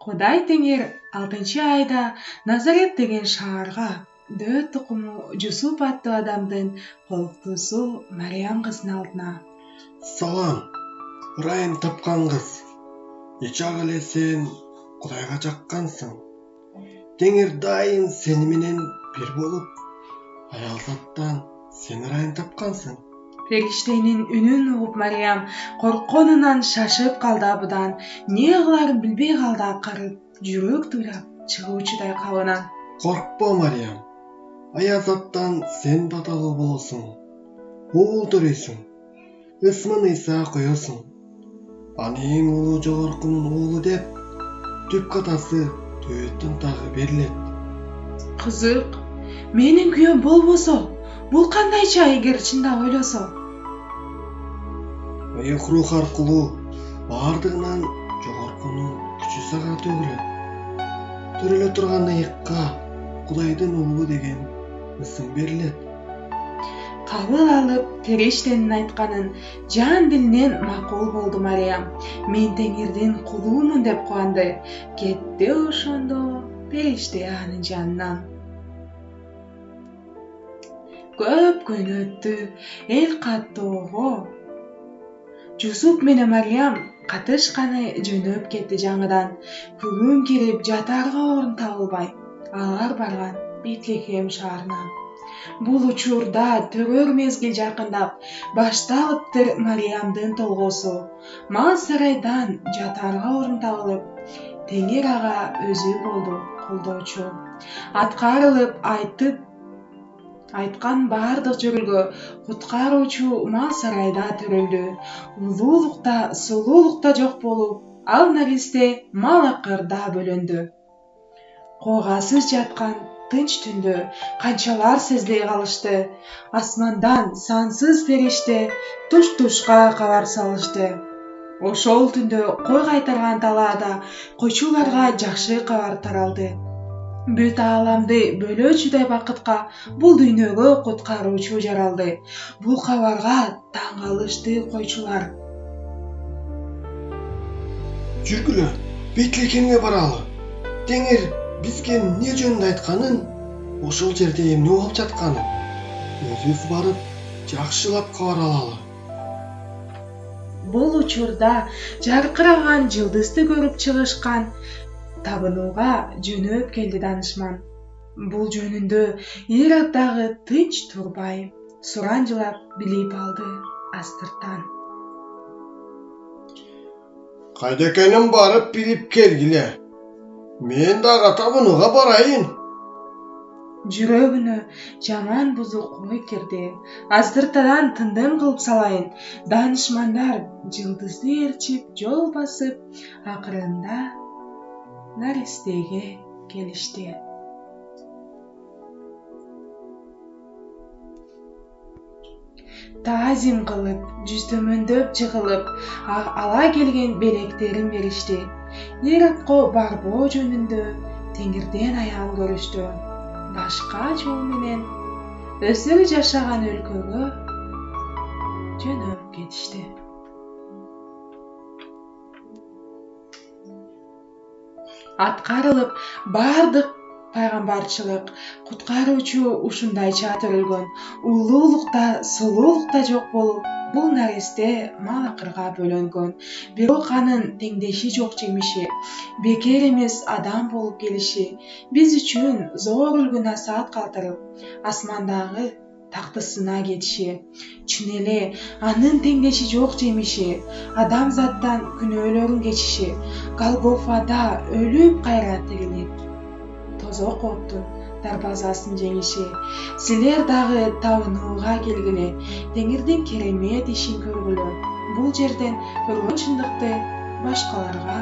Кудай теңир 6 айда Назарет деген шаарга Дөөт тукуму Жусуп аттуу адамдын колуктуусу Мариям кыздын алдына Салам, ырайым тапкан кыз. Ичак эле сен Кудайга жаккансың. Теңир дайым сени менен бир болуп, аялзаттан сен ырайым тапкансың. Периштенин үнүн угуп Мариям коркконунан шашып калды, абыдан эмне кыларын билбей калды, акыры жүрөк туурап чыгуучудай кабынан. Коркпо, Мариям. Аялзаттан сен баталуу болосуң. Уул төрөйсүң. Ысмын Ыйса коесуң. Аны эң улуу жогоркунун уулу деп, түп катасы Дөөттүн тагы берилет. Кызык, менин күйөөм болбосо, бул кандайча эгер чындап ойлосо? Ыйык рух аркылуу бардыгынан жогоркунун күчү сага төгүлөт. Төрөлө турган ыйыкка Кудайдын уулу деген ысым берилет. Кабыл алып, периштенин айтканын жан дилинен макул болду Мариям. Мен теңирдин кулуумун деп кубанды. Кетти ошондо периште анын жанынан. Көп күн өттү, эл каттоого Жусуп менен Мариям катышканы жөнөп кетти жаңыдан. Күгүн кирип жатаарга орун табылбай, алар барган Бетлехем шаарына. Бул учурда төрөр мезгил жакындап башталыптыр Мариямдын толгоосу. Мал сарайдан жатаарга орун табылып, теңир ага өзү болду колдоочу. Аткарылып айткан бардык жөрөлгө куткаруучу мал сарайда төрөлдү. Улуулукта, сулуулукта жок болуп, ал наристе мал акырда бөлөндү. Куугасыз жаткан тынч түндө канчалар сезбей калышты. Асмандан сансыз периште туш-тушка кабар салышты. Ошол түндө кой кайтарган талаада койчуларга жакшы кабар таралды. Бүт ааламды бөлөөчүдөй бакытка бул дүйнөгө куткаруучу жаралды. Бул кабарга таң калышты койчулар. Жүргүлө, Бетлехемге баралы. Теңир бизге эмне жөнүндө айтканын, ошол жерде эмне болуп жатканын өзүбүз барып жакшылап кабар алалы. Бул учурда жаркыраган жылдызды көрүп чыгышкан табынууга жөнөп келди данышман. Бул жөнүндө Ирод дагы тынч турбай, суранжылап билип алды астыртан. Кайда экенин барып билип келгиле. Мен дагы табынууга барайын. Жүрөгүнө жаман бузук ой кирди. Астыртадан тындым кылып салайын. Данышмандар жылдызды ээрчип жол басып, акырында наристеге келишти. Таазим кылып, жүздөмөндөп жыгылып, ала келген белектерин беришти. Иродко барбоо жөнүндө теңирден аян көрүштү. Башка жол менен өздөрү жашаган өлкөгө жөнөп кетишти. Аткарылып бардык пайгамбарчылык, куткаруучу ушундайча төрөлгөн. Улуулукта, сулуулукта жок болуп, бул наристе мал акырга бөлөнгөн. Бирок анын теңдеши жок жемиши, бекер эмес адам болуп келиши биз үчүн зор үлгү насаат калтырып, асмандагы тактысына кетиши. Чын эле анын теңдеши жок жемиши, адамзаттан күнөөлөрүн кечиши, Голгофада өлүп кайра тирилип, тозок оттун дарбазасын жеңиши. Силер дагы табынууга келгиле, теңирдин керемет ишин көргүлө. Бул жерден көргөн чындыкты башкаларга